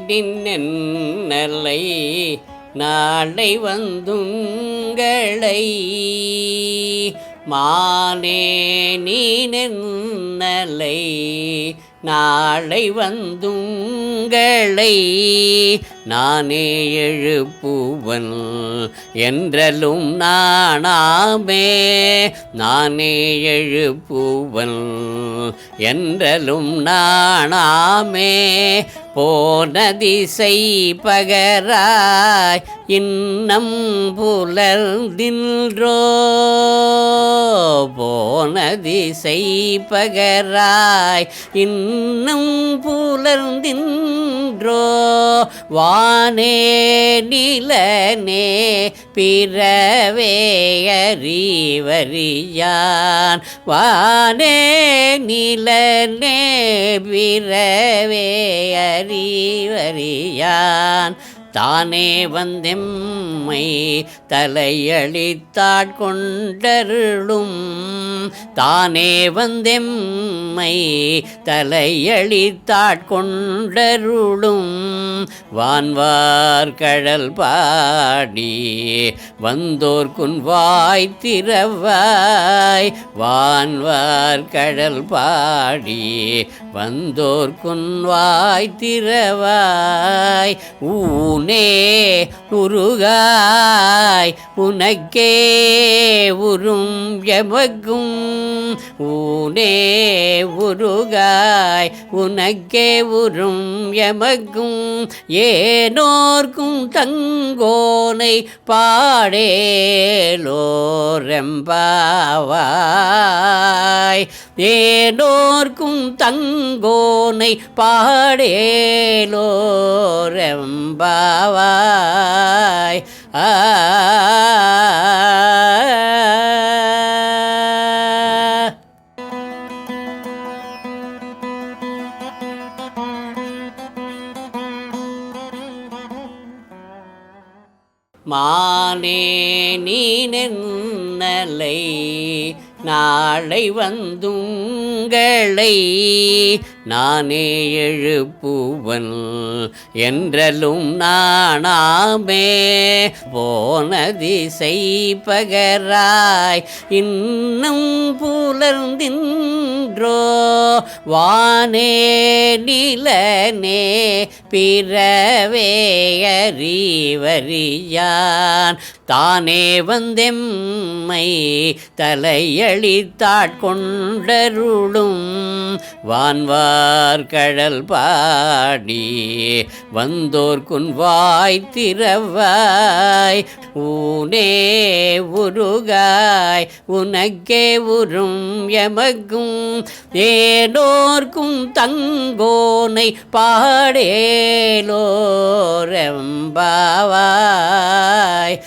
நின்னலை நாளை வந்துங்களை மானே நீ நின்னலை நாளை வந்துங்களை நானே எழுப்புவன் என்றலும் நானாமே நானே எழுப்புவன் என்றலும் நானாமே போன திசை பகராய் இன்னம் புலர்ந்தின்றோ போன திசை பகராய் இன்னும் புலர்ந்தின்றோ வானே நிலனே பிறவே அறிவறியான் வானே நிலனே பிறவே அறிவறியான் தானே வந்தெம்மை தலையளித்தாட்கொண்டருளும் தானே வந்தெம்மை தலையளித்தாட்கொண்டருளும் வான்வார் கடல் பாடி வந்தோர்க்குன் வாய் திறவாய் வான்வார் கடல் பாடி வந்தோர்க்குன் வாய் திறவாய் ஊனே உருகாய் உனக்கே உறும் எமக்கும் ஊனே உருகாய் உனக்கே உறும் எமக்கும் ஏனோர்க்கும் தங்கோனை பாடேலோரெம்பாவாய் ஏனோர்க்கும் தங்கோனை பாடேலோரெம்பாவாய் மானே நீ நின்னலை நாளை வந்துங்களை நானே எழுப்புவன் என்றலும் நானாமே போன திசை பகராய் இன்னும் புலர்ந்தின்றோ வானே நிலனே பிறவே அறிவறியான் தானே வந்தெம்மை தலையளித்தாட்கொண்டருளும் வான்வார் கடல் பாடி வந்தோர்க்குன் வாய் திறவாய் ஊனே உருகாய் உனக்கே உறும் எமக்கும் ஏனோர்க்கும் தங்கோனை பாடேலோரெம்பாவாய்